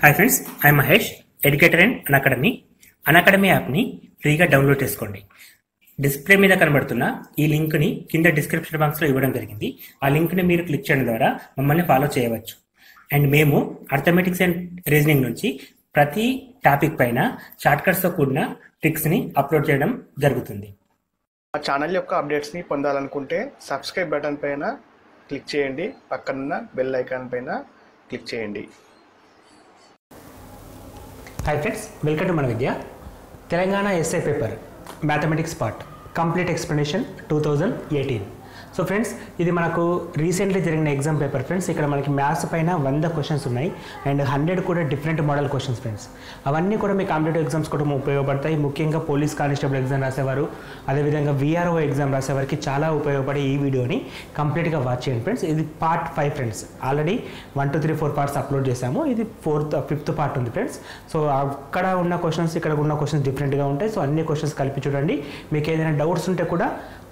Hi friends, I Mahesh, educator and Unacademy యాప్ని ఫ్రీగా download చేసుకోండి. డిస్ప్లే మీద కనబడుతున్న ఈ లింక్ని కింద డిస్క్రిప్షన్ బాక్స్లో ఇవ్వడం జరిగింది. ఆ లింక్ని మీరు క్లిక్ చేయడం ద్వారా మమ్మల్ని ఫాలో చేయవచ్చు. అండ్ మేము అర్థమెటిక్స్ అండ్ రీజనింగ్ నుంచి ప్రతి టాపిక్ పైన షార్ట్కట్స్తో కూడిన ట్రిక్స్ని అప్లోడ్ చేయడం జరుగుతుంది. మా ఛానల్ యొక్క అప్డేట్స్ని పొందాలనుకుంటే సబ్స్క్రైబ్ బటన్ పైన క్లిక్ చేయండి, పక్కనున్న బెల్ ఐకాన్ పైన క్లిక్ చేయండి. హాయ్ ఫ్రెండ్స్, వెల్కమ్ టు మన విద్య. Telangana SA paper mathematics part complete explanation 2018. So friends, ఇది మనకు రీసెంట్లీ జరిగిన ఎగ్జామ్ పేపర్ ఫ్రెండ్స్. ఇక్కడ మనకి మ్యాథ్స్ పైన 100 క్వశ్చన్స్ ఉన్నాయి అండ్ 100 కూడా డిఫరెంట్ మోడల్ క్వశ్చన్స్ ఫ్రెండ్స్. అవన్నీ కూడా మీ కాంపిటేటివ్ ఎగ్జామ్స్ కూడా ఉపయోగపడతాయి. ముఖ్యంగా పోలీస్ కానిస్టేబుల్ ఎగ్జామ్ రాసేవారు, అదేవిధంగా VRO ఎగ్జామ్ రాసేవారికి చాలా ఉపయోగపడే ఈ వీడియోని కంప్లీట్గా వాచ్ చేయండి ఫ్రెండ్స్. ఇది part 5 friends. Already 1, 2, 3, 4 parts upload చేశాము. ఇది 5th పార్ట్ ఉంది ఫ్రెండ్స్. సో అక్కడ ఉన్న క్వశ్చన్స్ ఇక్కడ ఉన్న క్వశ్చన్స్ డిఫరెంట్గా ఉంటాయి. సో అన్ని క్వశ్చన్స్ కలిపి చూడండి. మీకు ఏదైనా డౌట్స్ ఉంటే కూడా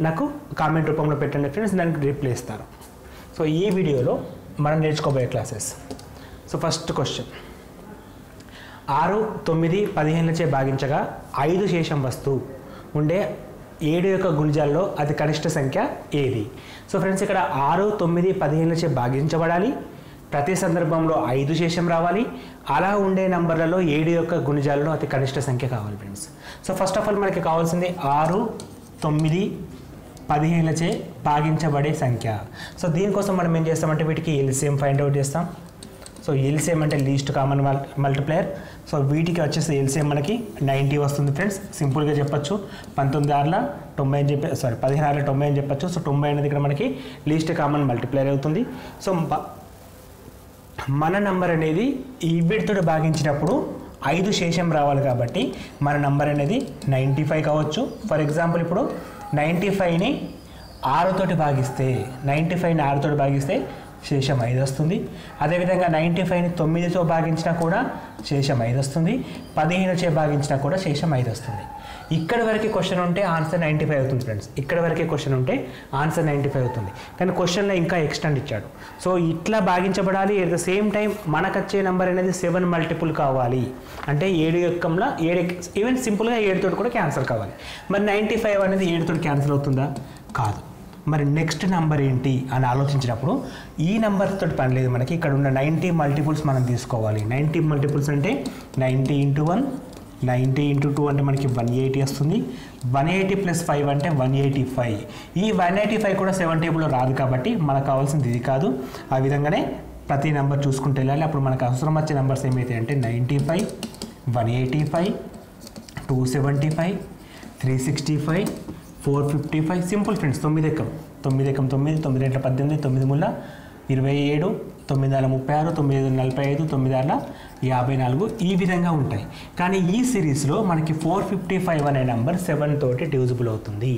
నాకు కామెంట్ రూపంలో పెట్టండి ఫ్రెండ్స్, దానికి రిప్లై ఇస్తారు. సో ఈ వీడియోలో మనం నేర్చుకోబోయే క్లాసెస్. సో ఫస్ట్ క్వశ్చన్, 6, 9, 15లచే భాగించగా 5 శేషం వస్తువు ఉండే 7 యొక్క గుణిజాల్లో అతి కనిష్ట సంఖ్య ఏది? సో ఫ్రెండ్స్, ఇక్కడ 6, 9, 15లచే భాగించబడాలి. ప్రతి సందర్భంలో 5 శేషం రావాలి. అలా ఉండే నంబర్లలో 7 యొక్క గుణిజాల్లో అతి కనిష్ట సంఖ్య కావాలి friends. So first of all మనకి కావాల్సింది 6, 9, 15లచే భాగించబడే సంఖ్య. సో దీనికోసం మనం ఏం చేస్తామంటే వీటికి ఎల్సిఎం ఫైండ్ అవుట్ చేస్తాం. సో ఎల్సిఎం అంటే లీస్ట్ కామన్ మల్టిప్లయర్. సో వీటికి వచ్చేసి ఎల్సిఎం మనకి 90 వస్తుంది ఫ్రెండ్స్. సింపుల్గా చెప్పచ్చు, 19 6 90 అని చెప్పి 15 6 90 అని చెప్పచ్చు. సో 90 అనేది ఇక్కడ మనకి లీస్ట్ కామన్ మల్టిప్లయర్ అవుతుంది. సో మన నంబర్ అనేది ఈ వీటితో భాగించినప్పుడు 5 శేషం రావాలి కాబట్టి మన నంబర్ అనేది 95 కావచ్చు. ఫర్ ఎగ్జాంపుల్ ఇప్పుడు 95ని 6తోటి భాగిస్తే 95ని 6తోటి భాగిస్తే శేషం 5 వస్తుంది. అదేవిధంగా 95ని 9తో భాగించినా కూడా శేషం 5 వస్తుంది. 15చే భాగించినా కూడా శేషం 5 వస్తుంది. ఇక్కడ వరకు క్వశ్చన్ ఉంటే ఆన్సర్ 95 అవుతుంది ఫ్రెండ్స్. ఇక్కడ వరకే క్వశ్చన్ ఉంటే ఆన్సర్ 95 అవుతుంది. కానీ క్వశ్చన్లో ఇంకా ఎక్స్టెండ్ ఇచ్చాడు. సో ఇట్లా భాగించబడాలి. ఎట్ ద సేమ్ టైం మనకు వచ్చే నెంబర్ అనేది 7 మల్టిపుల్ కావాలి. అంటే 7 యొక్కంలో 7 ఈవెన్ సింపుల్గా 7 తోటి కూడా క్యాన్సిల్ కావాలి. మరి 95 అనేది 7 తోటి క్యాన్సిల్ అవుతుందా? కాదు. మరి నెక్స్ట్ నెంబర్ ఏంటి అని ఆలోచించినప్పుడు ఈ నెంబర్ తోటి పని లేదు మనకి. ఇక్కడ ఉన్న 90 మల్టిపుల్స్ మనం తీసుకోవాలి. 90 మల్టిపుల్స్ అంటే 90 × 1, 90 × 2 అంటే మనకి 180 వస్తుంది. 180 + 5 అంటే 185. ఈ 185 కూడా 7 టేబుల్లో రాదు కాబట్టి మనకు కావాల్సింది ఇది కాదు. ఆ విధంగానే ప్రతి నెంబర్ చూసుకుంటూ వెళ్ళాలి. అప్పుడు మనకు అవసరం వచ్చే నెంబర్స్ ఏమైతే అంటే 95, 185, 275, 365, 455. Simple friends. 9 ఎక్కం 9 ఎక్కం 9, 9 × 18, 9 × 27, 9 × 36, 9 × 45, 9 × 54 ఈ విధంగా ఉంటాయి. కానీ ఈ సిరీస్లో మనకి 455 అనే నెంబర్ 7 తోటి డివిజిబుల్ అవుతుంది.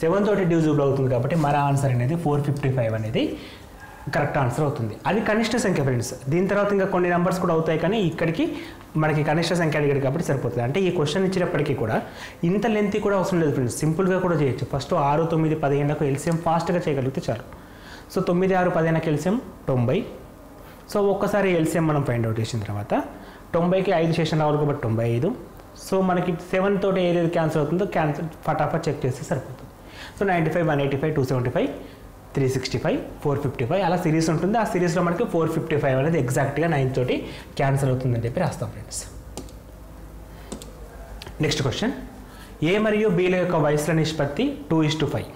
7 తోటి డివిజిబుల్ అవుతుంది కాబట్టి మన ఆన్సర్ అనేది 455 అనేది కరెక్ట్ ఆన్సర్ అవుతుంది. అది కనిష్ట సంఖ్య ఫ్రెండ్స్. దీని తర్వాత ఇంకా కొన్ని నెంబర్స్ కూడా అవుతాయి, కానీ ఇక్కడికి మనకి కనిష్ట సంఖ్య అడిగాడు కాబట్టి సరిపోతుంది. అంటే ఈ క్వశ్చన్ ఇచ్చినప్పటికీ కూడా ఇంత లెంత్ కూడా అవసరం లేదు ఫ్రెండ్స్. సింపుల్గా కూడా చేయొచ్చు. ఫస్ట్ 6, 9, 15లకు ఎల్సిఎం ఫాస్ట్గా చేయగలిగితే చాలు. సో 9, 6, 15కి ఎల్సిఎం 90. సో ఒక్కసారి ఎల్సిఎం మనం ఫైండ్ అవుట్ చేసిన తర్వాత 90కి 5 శేషం రావాలి కాబట్టి 95. సో మనకి 7 తోటి ఏదైతే క్యాన్సిల్ అవుతుందో క్యాన్సిల్ ఫటాఫట్ చెక్ చేస్తే సరిపోతుంది. సో 95, 185, 275, 365, 455 అలా సిరీస్ ఉంటుంది. ఆ సిరీస్లో మనకి 455 అనేది ఎగ్జాక్ట్గా 9 తోటి క్యాన్సిల్ అవుతుందని చెప్పి రాస్తాం ఫ్రెండ్స్. నెక్స్ట్ క్వశ్చన్, A మరియు Bల యొక్క వయసుల నిష్పత్తి 2:5.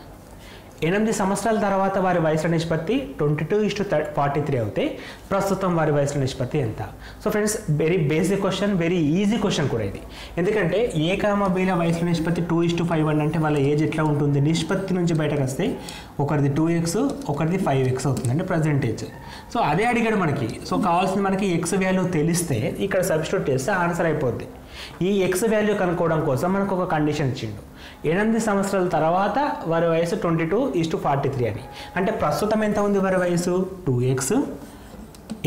8 సంవత్సరాల తర్వాత వారి వయసుల నిష్పత్తి 22:43 అవుతే ప్రస్తుతం వారి వయసుల నిష్పత్తి ఎంత? So friends, very basic question, very easy question కూడా ఇది. ఎందుకంటే A, Bల వయసుల నిష్పత్తి 2:5 అంటే వాళ్ళ ఏజ్ ఎట్లా ఉంటుంది? నిష్పత్తి నుంచి బయటకు వస్తే ఒకరిది 2x, ఒకరిది 5x అవుతుంది, అంటే ప్రజెంటేజ్. సో అదే అడిగాడు మనకి. సో కావాల్సింది మనకి x వాల్యూ తెలిస్తే ఇక్కడ సబ్స్టిట్యూట్ చేస్తే ఆన్సర్ అయిపోద్ది. ఈ x వాల్యూ కనుక్కోవడం కోసం మనకు ఒక కండిషన్ ఇచ్చిండు. 8 సంవత్సరాల తర్వాత వారి వయసు 22:43 అని. అంటే ప్రస్తుతం ఎంత ఉంది వారి వయసు? 2x.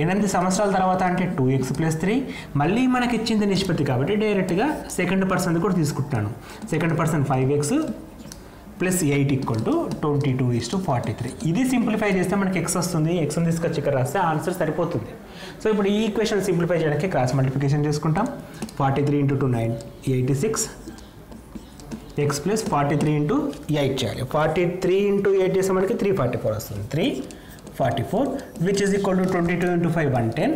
8 సంవత్సరాల తర్వాత అంటే 2x + 3. మళ్ళీ మనకి ఇచ్చింది నిష్పత్తి కాబట్టి డైరెక్ట్గా సెకండ్ పర్సన్ కూడా తీసుకుంటున్నాను. Second person 5x + 8 = 22:43. ఇది సింప్లిఫై చేస్తే మనకి x వస్తుంది. ఎక్స్ని తీసుకొచ్చి ఇక్కడ రాస్తే ఆన్సర్ సరిపోతుంది. సో ఇప్పుడు ఈ ఈక్వేషన్ సింప్లిఫై చేయడానికి క్రాస్ మల్టిప్లికేషన్ చేసుకుంటాం. 43 × 2 9 86 x ప్లస్ 43 × 8 చేయాలి. 43 × 8 చేస్తే మనకి 344 వస్తుంది. 344 which is equal to 22 × 5 110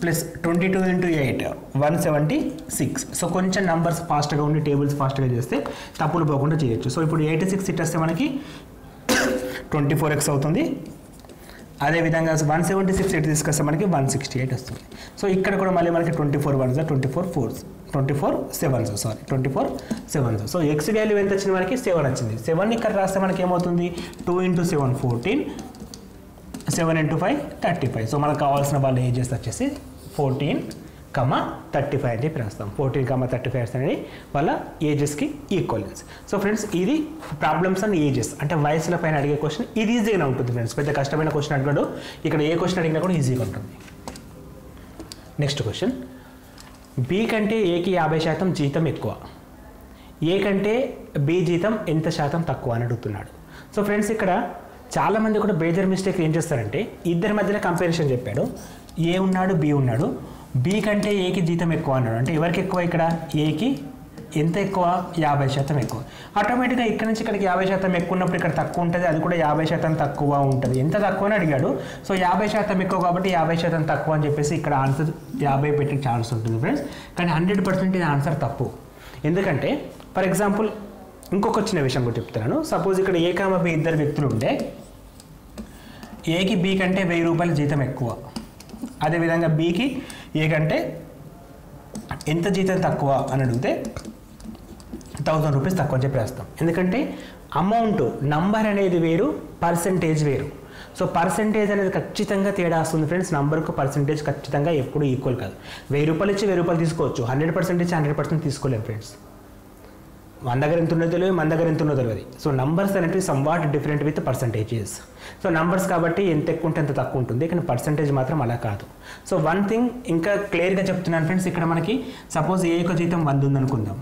plus 22 × 8 176. So కొంచెం నంబర్స్ ఫాస్ట్గా ఉండి టేబుల్స్ ఫాస్ట్గా చేస్తే తప్పులు పోకుండా చేయొచ్చు. సో ఇప్పుడు 86 ఇట్టేస్తే మనకి 24x అవుతుంది. అదేవిధంగా 176 ఎయిట్ తీసుకొస్తే మనకి 168 వస్తుంది. సో ఇక్కడ కూడా మళ్ళీ మనకి 24 1s 24 4s 24 7s sorry 24 7s. So x value ఎంత వచ్చింది మనకి 7 వచ్చింది. 7 ఇక్కడ రాస్తే మనకి ఏమవుతుంది 2 × 7 14 7 × 5 35. సో మనకు కావాల్సిన వాళ్ళ ఏజెస్ వచ్చేసి 14,35 అని చెప్పి రాస్తాం. 14,35 అనేది వాళ్ళ ఏజెస్కి ఈక్వలెన్స్. సో ఫ్రెండ్స్ ఇది ప్రాబ్లమ్స్ అండ్ ఏజెస్ అంటే వయసుల పైన అడిగే క్వశ్చన్. ఇది ఈజీగానే ఉంటుంది ఫ్రెండ్స్, పెద్ద కష్టమైన క్వశ్చన్ అడిగాడు. ఇక్కడ ఏ క్వశ్చన్ అడిగినా కూడా ఈజీగా ఉంటుంది. నెక్స్ట్ క్వశ్చన్, బి కంటే ఏకి 50% జీతం ఎక్కువ, ఏ కంటే బి జీతం ఎంత శాతం తక్కువ అని అడుగుతున్నాడు. సో ఫ్రెండ్స్ ఇక్కడ చాలామంది కూడా మేజర్ మిస్టేక్ ఏం చేస్తారంటే ఇద్దరి మధ్యలో కంపారిజన్ చెప్పాడు. ఏ ఉన్నాడు బి ఉన్నాడు, బి కంటే ఏకి జీతం ఎక్కువ అన్నాడు. అంటే ఎవరికి ఎక్కువ ఇక్కడ ఏకి ఎంత ఎక్కువ 50% ఎక్కువ. ఆటోమేటిక్గా ఇక్కడ నుంచి ఇక్కడికి 50% ఎక్కువ ఉన్నప్పుడు ఇక్కడ తక్కువ ఉంటుంది, అది కూడా 50% తక్కువ ఉంటుంది. ఎంత తక్కువ అని అడిగాడు. సో 50% ఎక్కువ కాబట్టి 50% తక్కువ అని చెప్పేసి ఇక్కడ ఆన్సర్ 50 పెట్టే ఛాన్స్ ఉంటుంది ఫ్రెండ్స్. కానీ 100% ఇది ఆన్సర్ తప్పు. ఎందుకంటే ఫర్ ఎగ్జాంపుల్ ఇంకొక చిన్న విషయం కూడా చెప్తున్నాను. సపోజ్ ఇక్కడ ఏ కామ బి ఇద్దరు వ్యక్తులు ఉంటే ఏకి బి కంటే 1000 రూపాయల జీతం ఎక్కువ, అదేవిధంగా బికి ఏ కంటే ఎంత జీతం తక్కువ అని అడిగితే 1000 రూపీస్ తక్కువ అని చెప్పి రాస్తాం. ఎందుకంటే అమౌంట్ నంబర్ అనేది వేరు, పర్సెంటేజ్ వేరు. సో పర్సెంటేజ్ అనేది ఖచ్చితంగా తేడా వస్తుంది ఫ్రెండ్స్. నంబర్కు పర్సెంటేజ్ ఖచ్చితంగా ఎప్పుడు ఈక్వల్ కాదు. 1000 రూపాయలు ఇచ్చి 1000 రూపాయలు తీసుకోవచ్చు, 100% ఇచ్చి 100% తీసుకోలేము ఫ్రెండ్స్. మన దగ్గర ఎంత ఉన్నదో తెలియదు, మన దగ్గర ఎంత ఉన్నదో తెలియదు. సో నంబర్స్ అనేవి somewhat different with percentages. So numbers కాబట్టి ఎంత ఎక్కువ ఉంటే ఎంత తక్కువ ఉంటుంది, కానీ పర్సంటేజ్ మాత్రం అలా కాదు. సో వన్ థింగ్ ఇంకా క్లియర్గా చెప్తున్నాను ఫ్రెండ్స్. ఇక్కడ మనకి సపోజ్ ఏ యొక్క జీతం 100 ఉందనుకుందాం,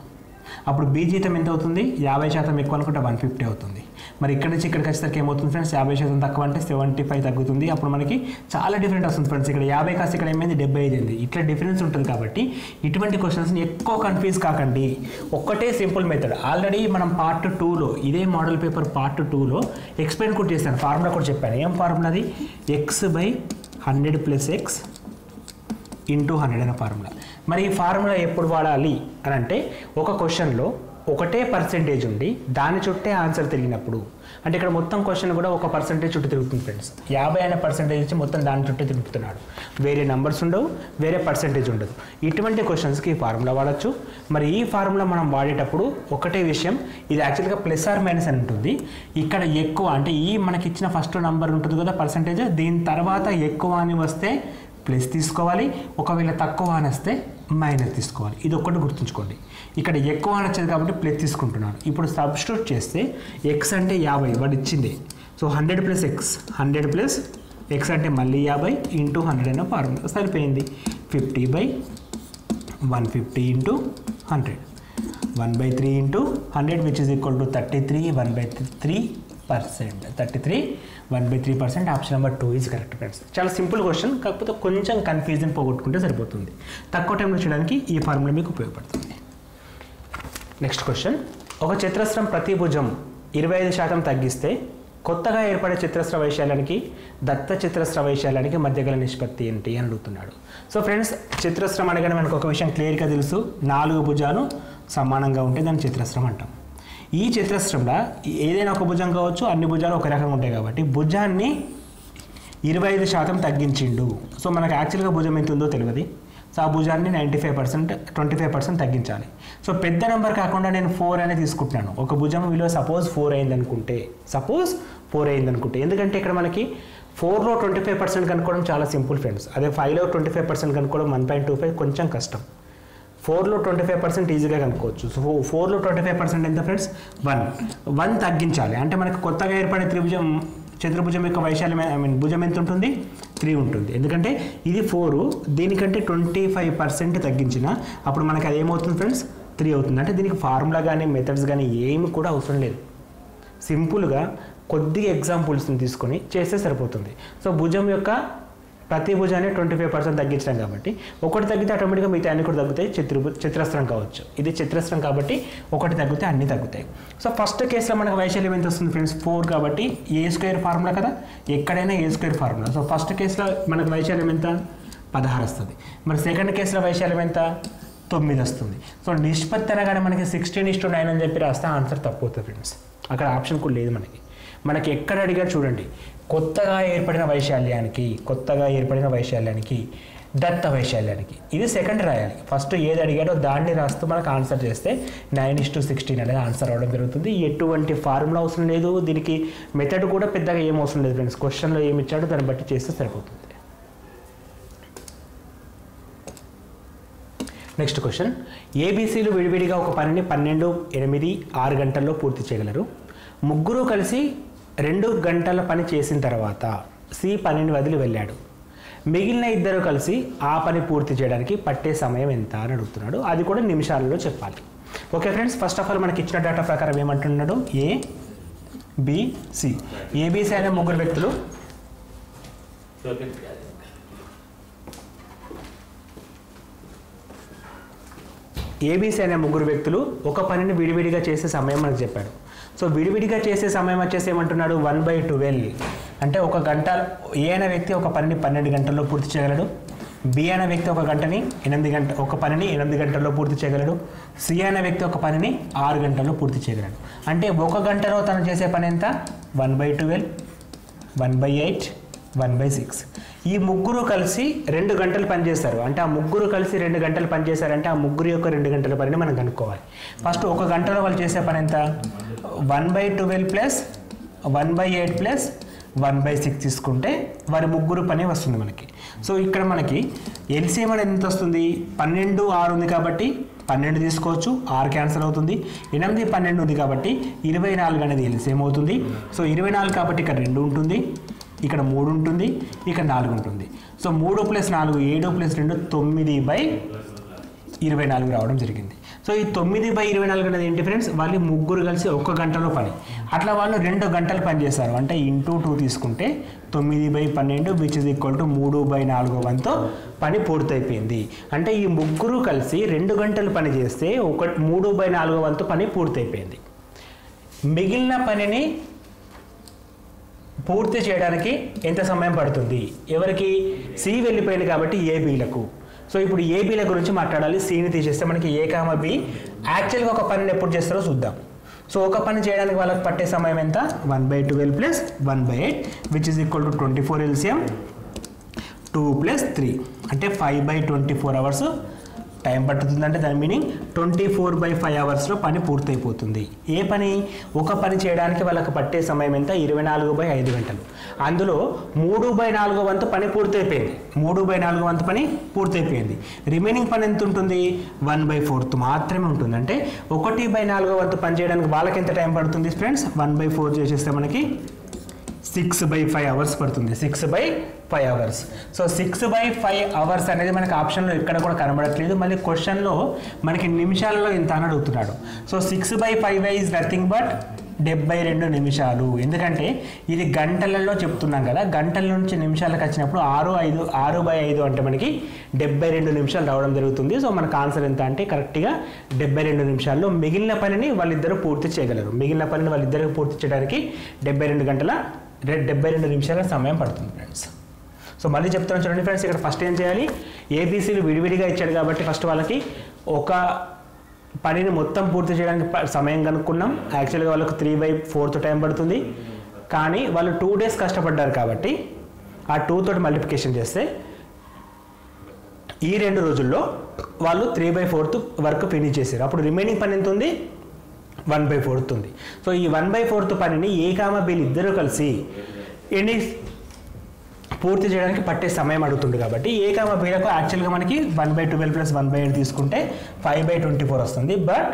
అప్పుడు బి జీతం ఎంత అవుతుంది 50% ఎక్కువ అనుకుంటే 150 అవుతుంది. మరి ఇక్కడ నుంచి ఇక్కడికి వచ్చేసరికి ఏమవుతుంది ఫ్రెండ్స్ 50% తక్కువ అంటే 75 తగ్గుతుంది. అప్పుడు మనకి చాలా డిఫరెంట్ వస్తుంది ఫ్రెండ్స్. ఇక్కడ 50 కాస్త ఇక్కడ ఏమైంది 75 అయింది. ఇట్లా డిఫరెన్స్ ఉంటుంది. కాబట్టి ఇటువంటి క్వశ్చన్స్ని ఎక్కువ కన్ఫ్యూజ్ కాకండి. ఒక్కటే సింపుల్ మెథడ్ ఆల్రెడీ మనం పార్ట్ 2లో ఇదే మోడల్ పేపర్ పార్ట్ 2లో ఎక్స్ప్లెయిన్ కూడా చేశాను, ఫార్ములా కూడా చెప్పాను. ఏం ఫార్ములా అది x/100 + x × 100 అనే ఫార్ములా. మరి ఈ ఫార్ములా ఎప్పుడు వాడాలి అని అంటే ఒక క్వశ్చన్లో ఒకటే పర్సెంటేజ్ ఉండి దాని చుట్టే ఆన్సర్ తిరిగినప్పుడు. అంటే ఇక్కడ మొత్తం క్వశ్చన్ కూడా ఒక పర్సెంటేజ్ చుట్టూ తిరుగుతుంది ఫ్రెండ్స్. 50 అనే పర్సెంటేజ్ ఇచ్చి మొత్తం దాని చుట్టూ తిరుగుతున్నాడు. వేరే నంబర్స్ ఉండవు, వేరే పర్సెంటేజ్ ఉండదు. ఇటువంటి క్వశ్చన్స్కి ఈ ఫార్ములా వాడచ్చు. మరి ఈ ఫార్ములా మనం వాడేటప్పుడు ఒకటే విషయం, ఇది యాక్చువల్గా ప్లస్ ఆర్ మైనస్ అని ఉంటుంది. ఇక్కడ ఎక్కువ అంటే ఈ మనకి ఇచ్చిన ఫస్ట్ నంబర్ ఉంటుంది కదా పర్సెంటేజ్, దీని తర్వాత ఎక్కువ అని వస్తే ప్లస్ తీసుకోవాలి, ఒకవేళ తక్కువ అని వస్తే మైనస్ తీసుకోవాలి. ఇది ఒక్కటి గుర్తుంచుకోండి. ఇక్కడ ఎక్కువ అని వచ్చేది కాబట్టి ప్లస్ తీసుకుంటున్నాను. ఇప్పుడు సబ్స్టిట్యూట్ చేస్తే ఎక్స్ అంటే 50 వాడు ఇచ్చింది. సో 100 + x 100 + x అంటే మళ్ళీ 50 × 100 అనే ఫార్ములా సరిపోయింది. 50/150 × 100 1/3 × 100 which is equal to 33 1/3%. 33 1/3%. Option number 2 is correct friends. చాలా సింపుల్ క్వశ్చన్, కాకపోతే కొంచెం కన్ఫ్యూజన్ పోగొట్టుకుంటే సరిపోతుంది. తక్కువ టైంలో చేయడానికి ఈ ఫార్ములా మీకు ఉపయోగపడుతుంది. నెక్స్ట్ క్వశ్చన్, ఒక చతురస్రం ప్రతి భుజం 25% తగ్గిస్తే కొత్తగా ఏర్పడే చతురస్ర వైశాల్యానికి దత్త చతురస్ర వైశాల్యానికి మధ్య గల నిష్పత్తి ఏంటి అని అడుగుతున్నాడు. సో ఫ్రెండ్స్ చతురస్రం అనగానే మనకు ఒక విషయం క్లియర్గా తెలుసు, 4 భుజాలు సమానంగా ఉంటే దాన్ని చతురస్రం అంటాం. ఈ చతురస్రంలో ఏదైనా ఒక భుజం కావచ్చు, అన్ని భుజాలు ఒక రకంగా ఉంటాయి కాబట్టి భుజాన్ని 25% తగ్గించిండు. సో మనకు యాక్చువల్గా భుజం ఎంత ఉందో తెలియదు. సో ఆ భుజాన్ని 95% 25% తగ్గించాలి. సో పెద్ద నెంబర్ కాకుండా నేను 4 అనే తీసుకుంటున్నాను. ఒక భుజం విలువ సపోజ్ 4 అయిందనుకుంటే ఎందుకంటే ఇక్కడ మనకి 4లో 25% కనుక్కోవడం చాలా సింపుల్ ఫ్రెండ్స్. అదే 5లో 25% కనుక్కోవడం 1.25 కొంచెం కష్టం. 4లో 25% ఈజీగా కనుక్కోవచ్చు. సో 4లో 25% ఎంత ఫ్రెండ్స్ 1 తగ్గించాలి. అంటే మనకు కొత్తగా ఏర్పడే చతుర్భుజం యొక్క వైశాల్యం భుజం ఎంత ఉంటుంది 3 ఉంటుంది. ఎందుకంటే ఇది 4, దీనికంటే 25% తగ్గించిన అప్పుడు మనకి అది ఏమవుతుంది ఫ్రెండ్స్ 3 అవుతుంది. అంటే దీనికి ఫార్ములా కానీ మెథడ్స్ కానీ ఏమి కూడా అవసరం లేదు. సింపుల్గా కొద్దిగా ఎగ్జాంపుల్స్ని తీసుకొని చేస్తే సరిపోతుంది. సో భుజం యొక్క ప్రతి భుజాన్ని 25% తగ్గించడం కాబట్టి ఒకటి తగ్గితే ఆటోమేటిక్గా మిగతా అన్ని కూడా తగ్గుతాయి. చతురస్రం కావచ్చు, ఇది చతురస్రం కాబట్టి ఒకటి తగ్గితే అన్ని తగ్గుతాయి. సో ఫస్ట్ కేసులో మనకు వైశాల్యం ఎంత వస్తుంది ఫ్రెండ్స్? 4 కాబట్టి ఏ స్క్వేర్ ఫార్ములా కదా, ఎక్కడైనా ఏ స్క్వేర్ ఫార్ములా. సో ఫస్ట్ కేసులో మనకు వైశాల్యం ఎంత? 16 వస్తుంది. మరి సెకండ్ కేసులో వైశాల్యం ఎంత? 9 వస్తుంది. సో నిష్పత్తి అనగానే మనకి 16:9 అని చెప్పి రాస్తే ఆన్సర్ తప్పు అవుతుంది ఫ్రెండ్స్. అక్కడ ఆప్షన్ కూడా లేదు మనకి ఎక్కడ అడిగారు చూడండి. కొత్తగా ఏర్పడిన వైశాల్యానికి దత్త వైశాల్యానికి ఇది సెకండ్ రాయాలి. ఫస్ట్ ఏది అడిగాడో దాన్ని రాస్తూ మనకు ఆన్సర్ చేస్తే 9:16 అనేది ఆన్సర్ అవ్వడం జరుగుతుంది. ఎటువంటి ఫార్ములా అవసరం లేదు, దీనికి మెథడ్ కూడా పెద్దగా ఏం అవసరం లేదు ఫ్రెండ్స్. క్వశ్చన్లో ఏమి ఇచ్చాడో దాన్ని బట్టి చేస్తే సరిపోతుంది. నెక్స్ట్ క్వశ్చన్, ఏబీసీలు విడివిడిగా ఒక పనిని 12, 8, 6 గంటల్లో పూర్తి చేయగలరు. ముగ్గురు కలిసి 2 గంటల పని చేసిన తర్వాత సి పనిని వదిలి వెళ్ళాడు. మిగిలిన ఇద్దరు కలిసి ఆ పని పూర్తి చేయడానికి పట్టే సమయం ఎంత అని అడుగుతున్నాడు. అది కూడా నిమిషాలలో చెప్పాలి. Okay friends, first of all మనకి ఇచ్చిన డేటా ప్రకారం ఏమంటున్నాడు? ఏబిసి. ఏబిసి అనే ముగ్గురు వ్యక్తులు ఒక పనిని విడివిడిగా చేసే సమయం మనకు చెప్పాడు. సో విడివిడిగా చేసే సమయం వచ్చేసి ఏమంటున్నాడు? 1/12. అంటే ఒక గంట ఏ అనే వ్యక్తి ఒక పనిని 12 గంటల్లో పూర్తి చేయగలడు. బి అనే వ్యక్తి ఒక పనిని 8 గంటల్లో పూర్తి చేయగలడు. సి అనే వ్యక్తి ఒక పనిని 6 గంటల్లో పూర్తి చేయగలడు. అంటే ఒక గంటలో తను చేసే పని ఎంత? 1/12, 1/8, 1/6. ఈ ముగ్గురు కలిసి 2 గంటలు పనిచేస్తారు. అంటే ఆ ముగ్గురు కలిసి 2 గంటలు పనిచేశారంటే ఆ ముగ్గురు యొక్క 2 గంటల పనిని మనం కనుక్కోవాలి. ఫస్ట్ ఒక గంటలో వాళ్ళు చేసే పని ఎంత? 1/12 ప్లస్ 1/8 ప్లస్ 1/6 తీసుకుంటే వారి ముగ్గురు పని వస్తుంది మనకి. సో ఇక్కడ మనకి ఎల్సిఎం అనేది ఎంత వస్తుంది? 12, 6 ఉంది కాబట్టి 12 తీసుకోవచ్చు, 6 క్యాన్సల్ అవుతుంది. 8, 12 ఉంది కాబట్టి 24 అనేది ఎల్సిఎం అవుతుంది. సో 24 కాబట్టి ఇక్కడ 2 ఉంటుంది, ఇక్కడ 3 ఉంటుంది, ఇక్కడ 4 ఉంటుంది. సో 3 + 4 7 + 2 9/24 రావడం జరిగింది. సో ఈ 9/24 అనేది ఏంటి ఫ్రెండ్స్? వాళ్ళు ముగ్గురు కలిసి 1 గంటలో పని. అట్లా వాళ్ళు 2 గంటలు పని చేస్తారు. అంటే ఇంటూ 2 తీసుకుంటే 9/12 విచ్ ఇస్ ఈక్వల్ టు 3/4 వంతు పని పూర్తయిపోయింది. అంటే ఈ ముగ్గురు కలిసి 2 గంటలు పని చేస్తే 3/4 వంతు పని పూర్తయిపోయింది. మిగిలిన పనిని పూర్తి చేయడానికి ఎంత సమయం పడుతుంది? ఎవరికి? సి వెళ్ళిపోయింది కాబట్టి ఏబీలకు. సో ఇప్పుడు ఏబీల గురించి మాట్లాడాలి. సిని తీసేస్తే మనకి ఏ కామ బి యాక్చువల్గా ఒక పనిని ఎప్పుడు చేస్తారో చూద్దాం. సో ఒక పని చేయడానికి వాళ్ళకి పట్టే సమయం ఎంత? 1/12 plus 1/8 which is equal to 24 LCM 2 + 3 అంటే 5/24 అవర్స్ టైం పడుతుంది. అంటే దాని మీనింగ్ 24/5 అవర్స్లో పని పూర్తయిపోతుంది. ఏ పని? ఒక పని చేయడానికి వాళ్ళకి పట్టే సమయం ఎంత? 24/5 గంటలు. అందులో 3/4 వంతు పని పూర్తయిపోయింది. 3/4 వంతు పని పూర్తయిపోయింది. రిమైనింగ్ పని ఎంత ఉంటుంది? 1/4 మాత్రమే ఉంటుంది. అంటే 1/4 వంతు పని చేయడానికి వాళ్ళకి ఎంత టైం పడుతుంది ఫ్రెండ్స్? 1/4 చేసేస్తే మనకి 6/5 అవర్స్ పడుతుంది. 6/5 అవర్స్. సో 6/5 అవర్స్ అనేది మనకి ఆప్షన్లో ఎక్కడ కూడా కనబడట్లేదు. మళ్ళీ క్వశ్చన్లో మనకి నిమిషాలలో ఎంత అని అడుగుతున్నాడు. సో 6/5 ఈజ్ నథింగ్ బట్ 72 నిమిషాలు. ఎందుకంటే ఇది గంటలలో చెప్తున్నాం కదా, గంటల నుంచి నిమిషాలకు వచ్చినప్పుడు 6/5 అంటే మనకి 72 నిమిషాలు రావడం జరుగుతుంది. సో మనకు ఆన్సర్ ఎంత అంటే కరెక్ట్గా 72 నిమిషాల్లో మిగిలిన పనిని వాళ్ళిద్దరూ పూర్తి చేయగలరు. మిగిలిన పనిని వాళ్ళిద్దరూ పూర్తి చేయడానికి 72 నిమిషాల సమయం పడుతుంది ఫ్రెండ్స్. సో మళ్ళీ చెప్తాను చూడండి ఫ్రెండ్స్, ఇక్కడ ఫస్ట్ ఏం చేయాలి? ఏబీసీలు విడివిడిగా ఇచ్చాడు కాబట్టి ఫస్ట్ వాళ్ళకి ఒక పనిని మొత్తం పూర్తి చేయడానికి సమయం కనుక్కున్నాం. యాక్చువల్గా వాళ్ళకు 3/4 టైం పడుతుంది. కానీ వాళ్ళు 2 days కష్టపడ్డారు కాబట్టి ఆ 2 తోటి మల్టిప్లికేషన్ చేస్తే ఈ 2 రోజుల్లో వాళ్ళు 3/4 వరకు ఫినిష్ చేశారు. అప్పుడు రిమైనింగ్ పని ఎంత ఉంది? 1/4 ఉంది. సో ఈ 1/4 పనిని ఏ కామ బీలు ఇద్దరు కలిసి ఎన్ని పూర్తి చేయడానికి పట్టే సమయం అడుగుతుంది కాబట్టి ఏ కామ బీలకు యాక్చువల్గా మనకి 1/12 ప్లస్ 1/8 తీసుకుంటే 5/24 వస్తుంది. బట్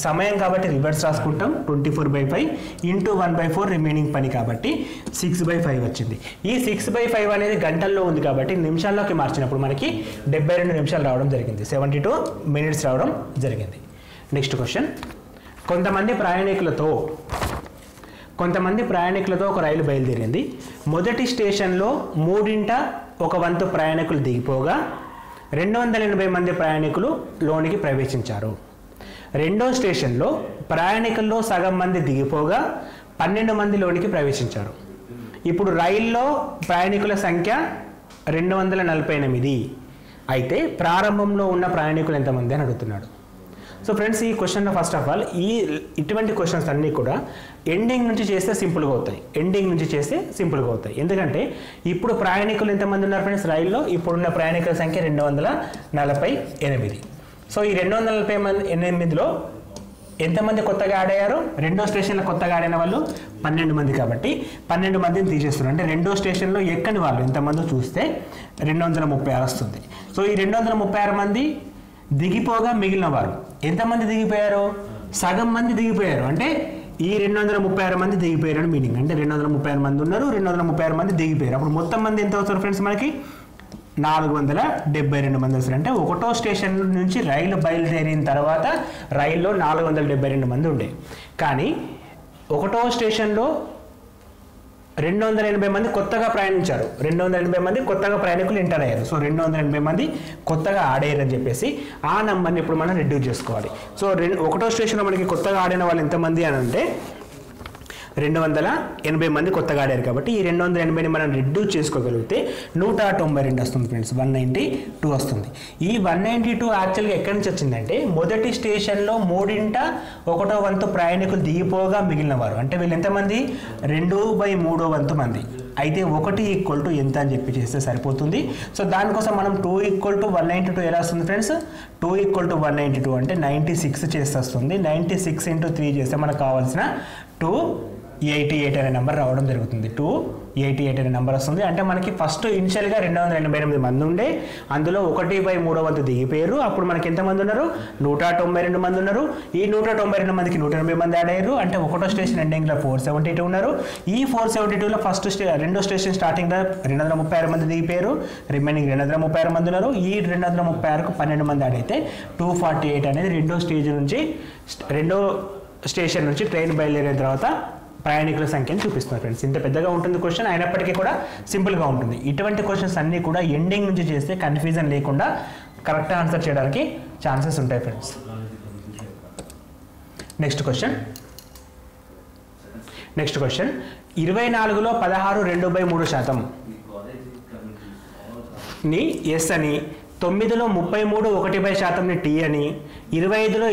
సమయం కాబట్టి రివర్స్ రాసుకుంటాం. 24/5 ఇంటూ 1/4 రిమైనింగ్ పని కాబట్టి 6/5 వచ్చింది. ఈ 6/5 అనేది గంటల్లో ఉంది కాబట్టి నిమిషాల్లోకి మార్చినప్పుడు మనకి 72 నిమిషాలు రావడం జరిగింది. 72 minutes రావడం జరిగింది. నెక్స్ట్ క్వశ్చన్, కొంతమంది ప్రయాణికులతో ఒక రైలు బయలుదేరింది. మొదటి స్టేషన్లో 3 ఒక వంతు ప్రయాణికులు దిగిపోగా 280 మంది ప్రయాణికులు లోనికి ప్రవేశించారు. రెండో స్టేషన్లో ప్రయాణికుల్లో సగం మంది దిగిపోగా 12 మంది లోనికి ప్రవేశించారు. ఇప్పుడు రైల్లో ప్రయాణికుల సంఖ్య 248. అయితే ప్రారంభంలో ఉన్న ప్రయాణికులు ఎంతమంది అని అడుగుతున్నాడు. సో ఫ్రెండ్స్, ఈ క్వశ్చన్లో ఫస్ట్ ఆఫ్ ఆల్ ఇటువంటి క్వశ్చన్స్ అన్నీ కూడా ఎండింగ్ నుంచి చేస్తే సింపుల్గా అవుతాయి. ఎందుకంటే ఇప్పుడు ప్రయాణికులు ఎంతమంది ఉన్నారు ఫ్రెండ్స్ రైల్లో? ఇప్పుడున్న ప్రయాణికుల సంఖ్య 248. సో ఈ 248లో ఎంతమంది కొత్తగా యాడ్ అయ్యారు? రెండో స్టేషన్లో కొత్తగా యాడ్ అయిన వాళ్ళు 12 మంది. కాబట్టి 12 మందిని తీసేస్తున్నారు. అంటే రెండో స్టేషన్లో ఎక్కని వాళ్ళు ఎంతమంది చూస్తే 236 వస్తుంది. సో ఈ 236 మంది దిగిపోగా మిగిలిన వారు ఎంతమంది దిగిపోయారు? సగం మంది దిగిపోయారు. అంటే ఈ 236 మంది దిగిపోయారు అని మీనింగ్. అంటే 236 మంది ఉన్నారు, 236 మంది దిగిపోయారు. అప్పుడు మొత్తం మంది ఎంత అవుతారు ఫ్రెండ్స్? మనకి 472 మంది వస్తారు. అంటే ఒకటో స్టేషన్ నుంచి రైలు బయలుదేరిన తర్వాత రైల్లో 472 మంది ఉండే. కానీ ఒకటో స్టేషన్లో 280 మంది కొత్తగా ప్రయాణించారు. 280 మంది కొత్తగా ప్రయాణికులు ఎంటర్ అయ్యారు. సో 280 మంది కొత్తగా ఆడారు అని చెప్పేసి ఆ నెంబర్ని ఇప్పుడు మనం రెడ్యూస్ చేసుకోవాలి. సో ఒకటో స్టేషన్లో మనకి కొత్తగా ఆడిన వాళ్ళు ఎంతమంది అని అంటే 280 మంది కొత్తగా ఆడారు. కాబట్టి ఈ 280ని మనం రెడ్యూస్ చేసుకోగలిగితే 192 వస్తుంది ఫ్రెండ్స్. 192 వస్తుంది. ఈ 192 యాక్చువల్గా ఎక్కడి నుంచి వచ్చిందంటే మొదటి స్టేషన్లో 1/3 వంతు ప్రయాణికులు దిగిపోగా మిగిలిన వారు. అంటే వీళ్ళు ఎంతమంది? 2/3 వంతు మంది. అయితే 1 ఎంత అని చెప్పి చేస్తే సరిపోతుంది. సో దానికోసం మనం 2 = 192 ఎలా వస్తుంది ఫ్రెండ్స్? 2 = 192 అంటే 96 చేస్తే వస్తుంది. 96 × 3 చేస్తే మనకు కావాల్సిన 288 అనే నెంబర్ రావడం జరుగుతుంది. 288 అనే నెంబర్ వస్తుంది. అంటే మనకి ఫస్ట్ ఇనిషియల్గా 288 మంది ఉండే, అందులో 1/3 వంతు దిగిపోయారు. అప్పుడు మనకి ఎంతమంది ఉన్నారు? 192 మంది ఉన్నారు. ఈ 192 మందికి 180 మంది యాడ్ అయ్యారు. అంటే ఒకటో స్టేషన్ ఎండింగ్లో 472 ఉన్నారు. ఈ 472లో రెండో స్టేషన్ స్టార్టింగ్లో 236 మంది దిగిపోయారు. రిమైనింగ్ 236 మంది ఉన్నారు. ఈ 236కు 12 మంది యాడ్ అయితే 248 అనేది రెండో స్టేషన్ నుంచి ట్రైన్ బయలుదేరిన తర్వాత ప్రయాణికుల సంఖ్యను చూపిస్తున్నారు ఫ్రెండ్స్. ఇంత పెద్దగా ఉంటుంది క్వశ్చన్, అయినప్పటికీ కూడా సింపుల్గా ఉంటుంది. ఇటువంటి క్వశ్చన్స్ అన్నీ కూడా ఎండింగ్ నుంచి చేస్తే కన్ఫ్యూజన్ లేకుండా కరెక్ట్ ఆన్సర్ చేయడానికి ఛాన్సెస్ ఉంటాయి ఫ్రెండ్స్. నెక్స్ట్ క్వశ్చన్ 24లో 16 2/3% ని ఎస్ అని, 9లో 33 1% ని టీ అని, 25లో